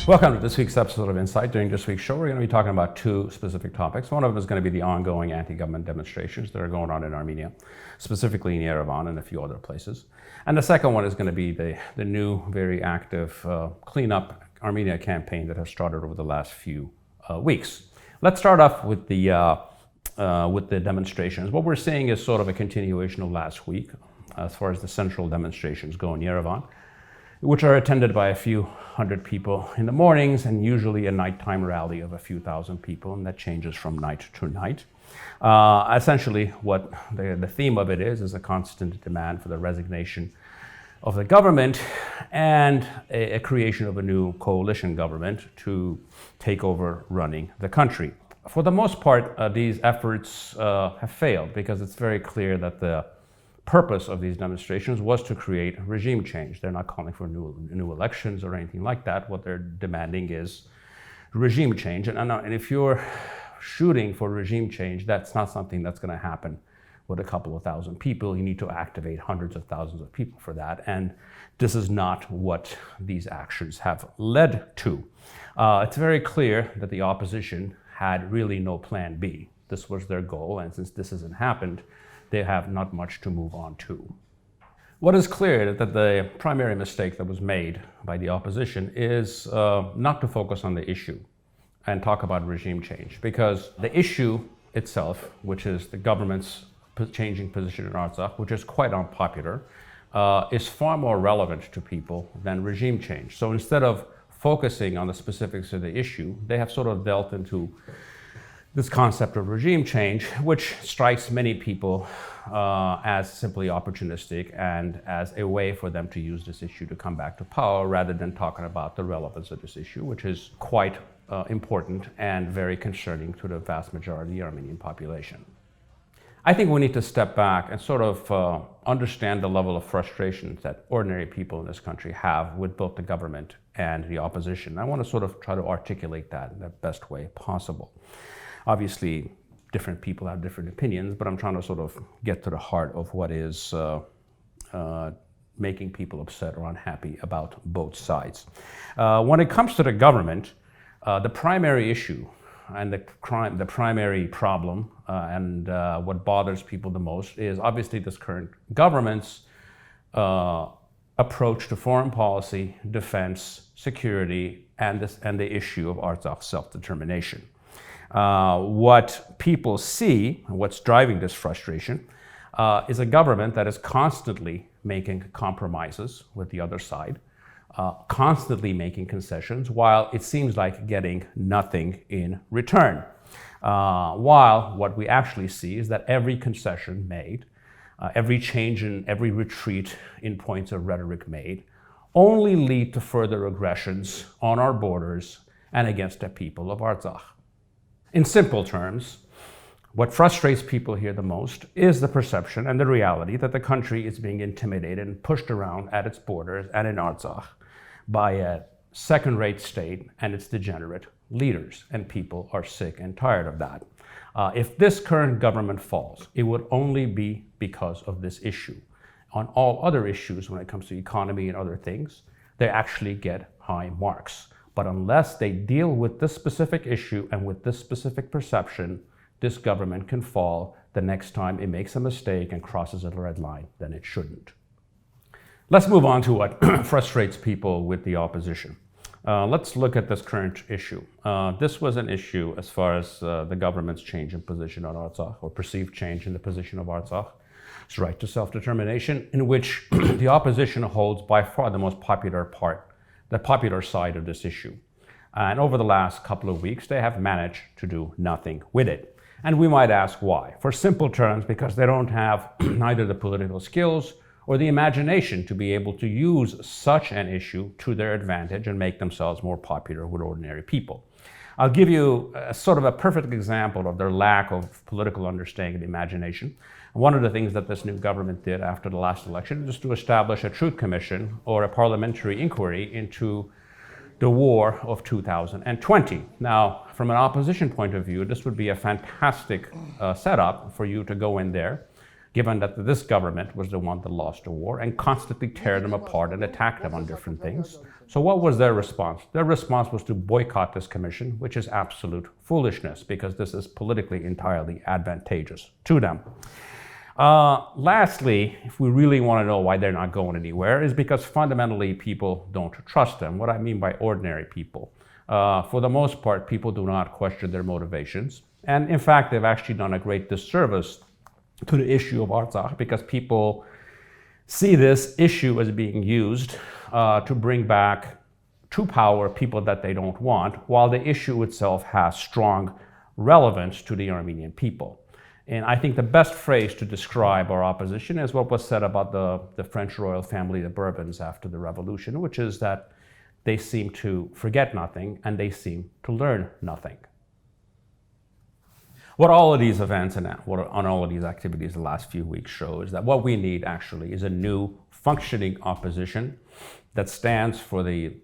Welcome to this week's episode of Insight. During this week's show, we're going to be talking about two specific topics. One of them is going to be the ongoing anti-government demonstrations that are going on in Armenia, specifically in Yerevan and a few other places. And the second one is going to be the new, very active Clean Up Armenia campaign that has started over the last few weeks. Let's start off with the demonstrations. What we're seeing is sort of a continuation of last week as far as the central demonstrations go in Yerevan, which are attended by a few hundred people in the mornings and usually a nighttime rally of a few thousand people, and that changes from night to night. Essentially, what the theme of it is a constant demand for the resignation of the government and a creation of a new coalition government to take over running the country. For the most part, these efforts have failed because it's very clear that the purpose of these demonstrations was to create regime change. They're not calling for new elections or anything like that. What they're demanding is regime change. And if you're shooting for regime change, that's not something that's going to happen with a couple of thousand people. You need to activate hundreds of thousands of people for that. And this is not what these actions have led to. It's very clear that the opposition had really no plan B. This was their goal. And since this hasn't happened, they have not much to move on to. What is clear is that the primary mistake that was made by the opposition is not to focus on the issue and talk about regime change, because the issue itself, which is the government's changing position in Artsakh, which is quite unpopular, is far more relevant to people than regime change. So instead of focusing on the specifics of the issue, they have sort of dealt into this concept of regime change, which strikes many people as simply opportunistic and as a way for them to use this issue to come back to power rather than talking about the relevance of this issue, which is quite important and very concerning to the vast majority of the Armenian population. I think we need to step back and sort of understand the level of frustration that ordinary people in this country have with both the government and the opposition. I want to sort of try to articulate that in the best way possible. Obviously, different people have different opinions, but I'm trying to sort of get to the heart of what is making people upset or unhappy about both sides. When it comes to the government, the primary issue and the primary problem and what bothers people the most is obviously this current government's approach to foreign policy, defense, security, and the issue of Artsakh self-determination. What people see, what's driving this frustration, is a government that is constantly making compromises with the other side, constantly making concessions, while it seems like getting nothing in return. While what we actually see is that every concession made, every change in every retreat in points of rhetoric made, only lead to further aggressions on our borders and against the people of Artsakh. In simple terms, what frustrates people here the most is the perception and the reality that the country is being intimidated and pushed around at its borders and in Artsakh by a second-rate state and its degenerate leaders, and people are sick and tired of that. If this current government falls, it would only be because of this issue. On all other issues, when it comes to economy and other things, they actually get high marks. But unless they deal with this specific issue and with this specific perception, this government can fall the next time it makes a mistake and crosses a red line, then it shouldn't. Let's move on to what frustrates people with the opposition. Let's look at this current issue. This was an issue as far as the government's change in position on Artsakh, or perceived change in the position of Artsakh's right to self-determination, in which the opposition holds by far the most popular part, the popular side of this issue. And over the last couple of weeks, they have managed to do nothing with it. And we might ask why. For simple terms, because they don't have neither the political skills or the imagination to be able to use such an issue to their advantage and make themselves more popular with ordinary people. I'll give you sort of a perfect example of their lack of political understanding and imagination. One of the things that this new government did after the last election is to establish a truth commission or a parliamentary inquiry into the war of 2020. Now, from an opposition point of view, this would be a fantastic setup for you to go in there, given that this government was the one that lost the war, and constantly tear them apart and attack them on different things. So what was their response? Their response was to boycott this commission, which is absolute foolishness, because this is politically entirely advantageous to them. Lastly, if we really want to know why they're not going anywhere, is because fundamentally people don't trust them. What I mean by ordinary people. For the most part, people do not question their motivations. And in fact, they've actually done a great disservice to the issue of Artsakh, because people see this issue as being used to bring back to power people that they don't want, while the issue itself has strong relevance to the Armenian people. And I think the best phrase to describe our opposition is what was said about the French royal family, the Bourbons, after the revolution, which is that they seem to forget nothing and they seem to learn nothing. What all of these events and what on all of these activities the last few weeks show is that what we need actually is a new functioning opposition that stands for the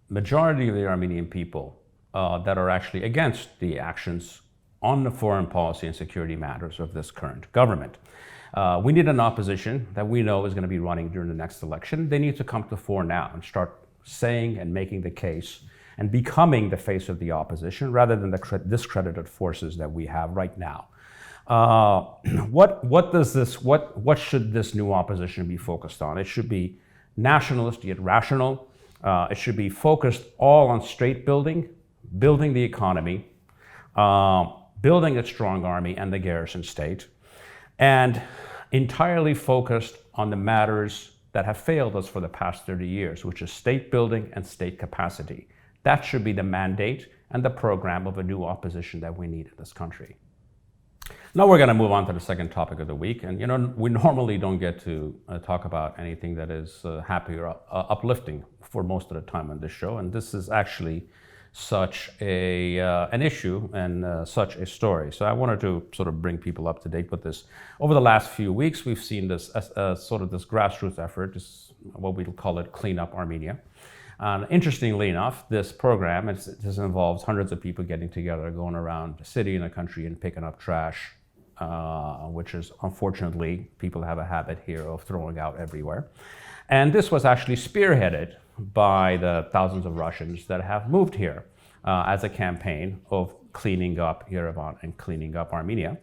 majority of the Armenian people that are actually against the actions on the foreign policy and security matters of this current government. We need an opposition that we know is going to be running during the next election. They need to come to the fore now and start saying and making the case and becoming the face of the opposition rather than the discredited forces that we have right now. What should this new opposition be focused on? It should be nationalist yet rational. It should be focused all on state building, building the economy, building a strong army and the garrison state, and entirely focused on the matters that have failed us for the past 30 years, which is state building and state capacity. That should be the mandate and the program of a new opposition that we need in this country. Now we're going to move on to the second topic of the week. And we normally don't get to talk about anything that is happy or uplifting for most of the time on this show. And this is actually such an issue and such a story. So I wanted to sort of bring people up to date with this. Over the last few weeks, we've seen this sort of this grassroots effort, this, what we'll call it, Clean Up Armenia. Interestingly enough, this program this involves hundreds of people getting together, going around the city and the country and picking up trash, which is unfortunately, people have a habit here of throwing out everywhere. And this was actually spearheaded by the thousands of Russians that have moved here as a campaign of cleaning up Yerevan and cleaning up Armenia.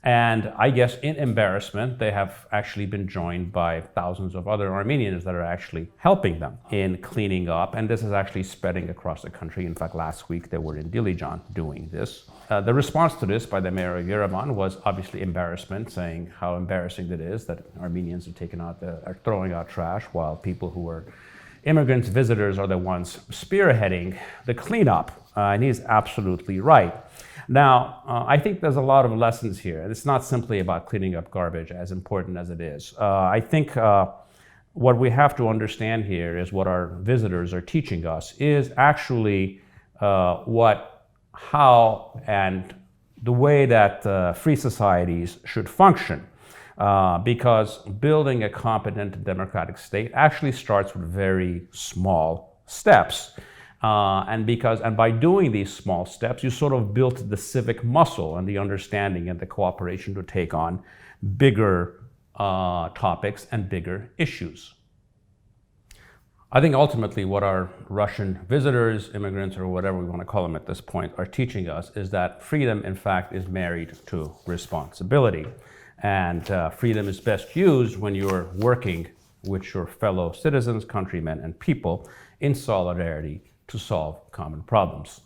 And I guess in embarrassment, they have actually been joined by thousands of other Armenians that are actually helping them in cleaning up. And this is actually spreading across the country. In fact, last week they were in Dilijan doing this. The response to this by the mayor of Yerevan was obviously embarrassment, saying how embarrassing it is that Armenians are throwing out trash while people who are immigrants, visitors are the ones spearheading the cleanup. And he's absolutely right. Now, I think there's a lot of lessons here. It's not simply about cleaning up garbage, as important as it is. I think what we have to understand here is what our visitors are teaching us is actually how and the way that free societies should function. Because building a competent democratic state actually starts with very small steps. And by doing these small steps, you sort of built the civic muscle and the understanding and the cooperation to take on bigger topics and bigger issues. I think ultimately what our Russian visitors, immigrants, or whatever we want to call them at this point, are teaching us is that freedom, in fact, is married to responsibility. And freedom is best used when you're working with your fellow citizens, countrymen, and people in solidarity to solve common problems.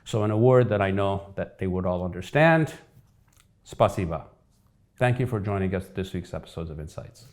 So in a word that I know that they would all understand, spasiba. Thank you for joining us this week's episodes of Insights.